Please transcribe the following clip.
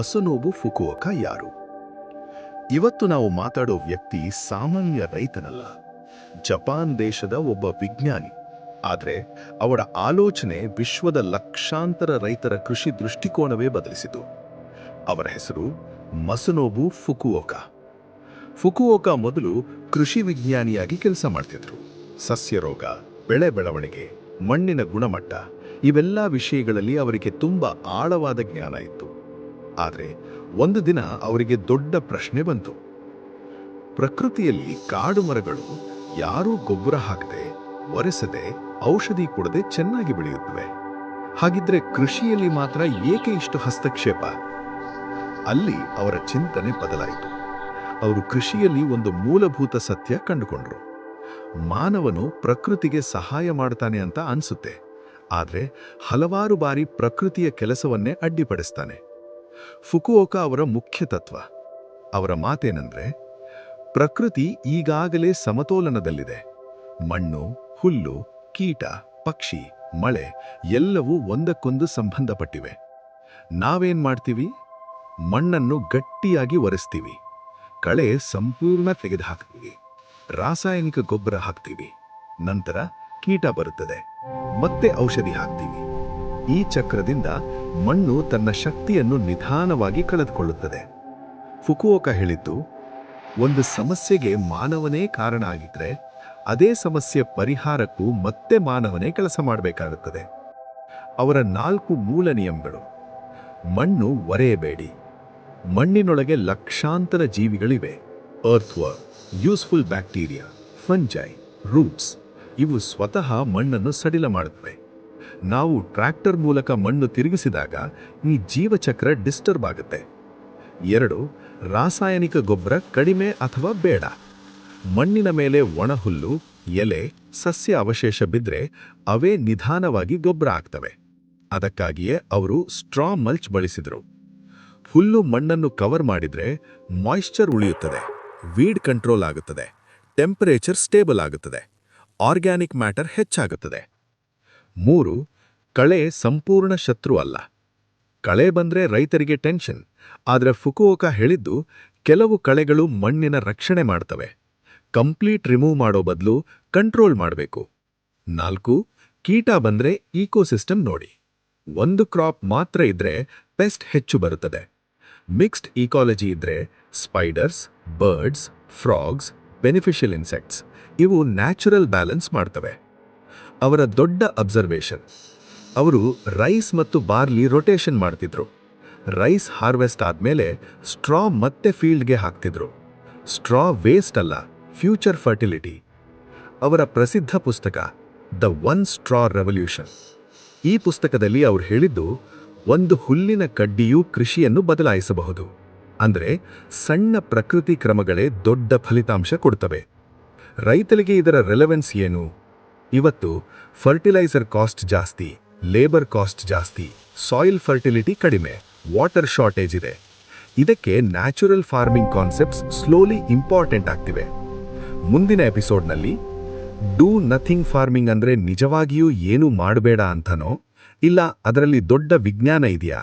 ಮಸುನೋಬು Fukuoka ಯಾರು? ಇವತ್ತು ನಾವು ಮಾತಾಡೋ ವ್ಯಕ್ತಿ ಸಾಮಾನ್ಯ ರೈತನಲ್ಲ, ಜಪಾನ್ ದೇಶದ ಒಬ್ಬ ವಿಜ್ಞಾನಿ. ಆದರೆ ಅವರ ಆಲೋಚನೆ ವಿಶ್ವದ ಲಕ್ಷಾಂತರ ರೈತರ ಕೃಷಿ ದೃಷ್ಟಿಕೋನವೇ ಬದಲಿಸಿತು. ಅವರ ಹೆಸರು ಮಸುನೋಬು ಫುಕುವೋಕ. ಫುಕುವೋಕ ಮೊದಲು ಕೃಷಿ ವಿಜ್ಞಾನಿಯಾಗಿ ಕೆಲಸ ಮಾಡ್ತಿದ್ರು. ಸಸ್ಯರೋಗ, ಬೆಳೆ ಬೆಳವಣಿಗೆ, ಮಣ್ಣಿನ ಗುಣಮಟ್ಟ ಇವೆಲ್ಲ ವಿಷಯಗಳಲ್ಲಿ ಅವರಿಗೆ ತುಂಬ ಆಳವಾದ ಜ್ಞಾನ ಇತ್ತು. ಆದರೆ ಒಂದು ದಿನ ಅವರಿಗೆ ದೊಡ್ಡ ಪ್ರಶ್ನೆ ಬಂತು. ಪ್ರಕೃತಿಯಲ್ಲಿ ಕಾಡು ಮರಗಳು ಯಾರೂ ಗೊಬ್ಬರ ಹಾಕದೆ, ಒರೆಸದೆ, ಔಷಧಿ ಕೊಡದೆ ಚೆನ್ನಾಗಿ ಬೆಳೆಯುತ್ತವೆ. ಹಾಗಿದ್ರೆ ಕೃಷಿಯಲ್ಲಿ ಮಾತ್ರ ಏಕೆ ಇಷ್ಟು ಹಸ್ತಕ್ಷೇಪ? ಅಲ್ಲಿ ಅವರ ಚಿಂತನೆ ಬದಲಾಯಿತು. ಅವರು ಕೃಷಿಯಲ್ಲಿ ಒಂದು ಮೂಲಭೂತ ಸತ್ಯ ಕಂಡುಕೊಂಡ್ರು. ಮಾನವನು ಪ್ರಕೃತಿಗೆ ಸಹಾಯ ಮಾಡ್ತಾನೆ ಅಂತ ಅನ್ಸುತ್ತೆ, ಆದರೆ ಹಲವಾರು ಬಾರಿ ಪ್ರಕೃತಿಯ ಕೆಲಸವನ್ನೇ ಅಡ್ಡಿಪಡಿಸ್ತಾನೆ. ಫುಕುವೋಕ ಅವರ ಮುಖ್ಯ ತತ್ವ, ಅವರ ಮಾತೇನೆಂದ್ರೆ, ಪ್ರಕೃತಿ ಈಗಾಗಲೇ ಸಮತೋಲನದಲ್ಲಿದೆ. ಮಣ್ಣು, ಹುಲ್ಲು, ಕೀಟ, ಪಕ್ಷಿ, ಮಳೆ ಎಲ್ಲವೂ ಒಂದಕ್ಕೊಂದು ಸಂಬಂಧಪಟ್ಟಿವೆ. ನಾವೇನ್ ಮಾಡ್ತೀವಿ? ಮಣ್ಣನ್ನು ಗಟ್ಟಿಯಾಗಿ ಒರೆಸ್ತೀವಿ, ಕಳೆ ಸಂಪೂರ್ಣ ತೆಗೆದುಹಾಕ್ತೀವಿ, ರಾಸಾಯನಿಕ ಗೊಬ್ಬರ ಹಾಕ್ತೀವಿ, ನಂತರ ಕೀಟ ಬರುತ್ತದೆ, ಮತ್ತೆ ಔಷಧಿ ಹಾಕ್ತೀವಿ. ಈ ಚಕ್ರದಿಂದ ಮಣ್ಣು ತನ್ನ ಶಕ್ತಿಯನ್ನು ನಿಧಾನವಾಗಿ ಕಳೆದುಕೊಳ್ಳುತ್ತದೆ. ಫುಕುವೋಕ ಹೇಳಿದ್ದು, ಒಂದು ಸಮಸ್ಯೆಗೆ ಮಾನವನೇ ಕಾರಣ ಆಗಿದ್ರೆ ಅದೇ ಸಮಸ್ಯೆ ಪರಿಹಾರಕ್ಕೂ ಮತ್ತೆ ಮಾನವನೇ ಕೆಲಸ ಮಾಡಬೇಕಾಗುತ್ತದೆ. ಅವರ 4 ಮೂಲ ನಿಯಮಗಳು: ಮಣ್ಣು ಒರೆಯಬೇಡಿ, ಮಣ್ಣಿನೊಳಗೆ ಲಕ್ಷಾಂತರ ಜೀವಿಗಳಿವೆ. ಅರ್ಥ್ವರ್ಮ್, ಯೂಸ್ಫುಲ್ ಬ್ಯಾಕ್ಟೀರಿಯಾ, ಫಂಜೈ, ರೂಟ್ಸ್ ಇವು ಸ್ವತಃ ಮಣ್ಣನ್ನು ಸಡಿಲ ಮಾಡುತ್ತವೆ. ನಾವು ಟ್ರ್ಯಾಕ್ಟರ್ ಮೂಲಕ ಮಣ್ಣು ತಿರುಗಿಸಿದಾಗ ಈ ಜೀವಚಕ್ರ ಡಿಸ್ಟರ್ಬ್ ಆಗುತ್ತೆ. 2, ರಾಸಾಯನಿಕ ಗೊಬ್ಬರ ಕಡಿಮೆ ಅಥವಾ ಬೇಡ. ಮಣ್ಣಿನ ಮೇಲೆ ಒಣಹುಲ್ಲು, ಎಲೆ, ಸಸ್ಯ ಅವಶೇಷ ಬಿದ್ದರೆ ಅವೇ ನಿಧಾನವಾಗಿ ಗೊಬ್ಬರ ಆಗ್ತವೆ. ಅದಕ್ಕಾಗಿಯೇ ಅವರು ಸ್ಟ್ರಾ ಮಲ್ಚ್ ಬಳಸಿದರು. ಹುಲ್ಲು ಮಣ್ಣನ್ನು ಕವರ್ ಮಾಡಿದ್ರೆ ಮಾಯಿಶ್ಚರ್ ಉಳಿಯುತ್ತದೆ, ವೀಡ್ ಕಂಟ್ರೋಲ್ ಆಗುತ್ತದೆ, ಟೆಂಪರೇಚರ್ ಸ್ಟೇಬಲ್ ಆಗುತ್ತದೆ, ಆರ್ಗ್ಯಾನಿಕ್ ಮ್ಯಾಟರ್ ಹೆಚ್ಚಾಗುತ್ತದೆ. 3, ಕಳೆ ಸಂಪೂರ್ಣ ಶತ್ರು ಅಲ್ಲ. ಕಳೆ ಬಂದ್ರೆ ರೈತರಿಗೆ ಟೆನ್ಷನ್, ಆದರೆ ಫುಕುವೋಕ ಹೇಳಿದ್ದು, ಕೆಲವು ಕಳೆಗಳು ಮಣ್ಣಿನ ರಕ್ಷಣೆ ಮಾಡ್ತವೆ. ಕಂಪ್ಲೀಟ್ ರಿಮೂವ್ ಮಾಡೋ ಬದಲು ಕಂಟ್ರೋಲ್ ಮಾಡಬೇಕು. 4, ಕೀಟ ಬಂದ್ರೆ ಈಕೋಸಿಸ್ಟಮ್ ನೋಡಿ. ಒಂದು ಕ್ರಾಪ್ ಮಾತ್ರ ಇದ್ರೆ ಪೆಸ್ಟ್ ಹೆಚ್ಚು ಬರುತ್ತದೆ. ಮಿಕ್ಸ್ಡ್ ಈಕಾಲಜಿ ಇದ್ರೆ spiders, birds, frogs, beneficial insects ಇವು ನ್ಯಾಚುರಲ್ ಬ್ಯಾಲೆನ್ಸ್ ಮಾಡ್ತವೆ. ಅವರ ದೊಡ್ಡ ಅಬ್ಸರ್ವೇಷನ್, ಅವರು ರೈಸ್ ಮತ್ತು ಬಾರ್ಲಿ ರೊಟೇಷನ್ ಮಾಡ್ತಿದ್ರು. ರೈಸ್ ಹಾರ್ವೆಸ್ಟ್ ಆದ್ಮೇಲೆ ಸ್ಟ್ರಾ ಮತ್ತೆ ಫೀಲ್ಡ್ಗೆ ಹಾಕ್ತಿದ್ರು. ಸ್ಟ್ರಾ ವೇಸ್ಟ್ ಅಲ್ಲ, ಫ್ಯೂಚರ್ ಫರ್ಟಿಲಿಟಿ. ಅವರ ಪ್ರಸಿದ್ಧ ಪುಸ್ತಕ ದ ಒನ್ ಸ್ಟ್ರಾ ರೆವಲ್ಯೂಷನ್. ಈ ಪುಸ್ತಕದಲ್ಲಿ ಅವರು ಹೇಳಿದ್ದು, ಒಂದು ಹುಲ್ಲಿನ ಕಡ್ಡಿಯೂ ಕೃಷಿಯನ್ನು ಬದಲಾಯಿಸಬಹುದು. ಅಂದ್ರೆ ಸಣ್ಣ ಪ್ರಕೃತಿ ಕ್ರಮಗಳೇ ದೊಡ್ಡ ಫಲಿತಾಂಶ ಕೊಡ್ತವೆ. ರೈತರಿಗೆ ಇದರ ರೆಲೆವೆನ್ಸ್ ಏನು? ಇವತ್ತು ಫರ್ಟಿಲೈಸರ್ ಕಾಸ್ಟ್ ಜಾಸ್ತಿ, ಲೇಬರ್ ಕಾಸ್ಟ್ ಜಾಸ್ತಿ, ಸಾಯಿಲ್ ಫರ್ಟಿಲಿಟಿ ಕಡಿಮೆ, ವಾಟರ್ ಶಾರ್ಟೇಜ್ ಇದೆ. ಇದಕ್ಕೆ natural farming concepts slowly important ಆಗ್ತಿವೆ. ಮುಂದಿನ ಎಪಿಸೋಡ್ನಲ್ಲಿ ಡೂ ನಥಿಂಗ್ ಫಾರ್ಮಿಂಗ್ ಅಂದ್ರೆ ನಿಜವಾಗಿಯೂ ಏನೂ ಮಾಡಬೇಡ ಅಂತನೋ, ಇಲ್ಲ ಅದರಲ್ಲಿ ದೊಡ್ಡ ವಿಜ್ಞಾನ ಇದೆಯಾ?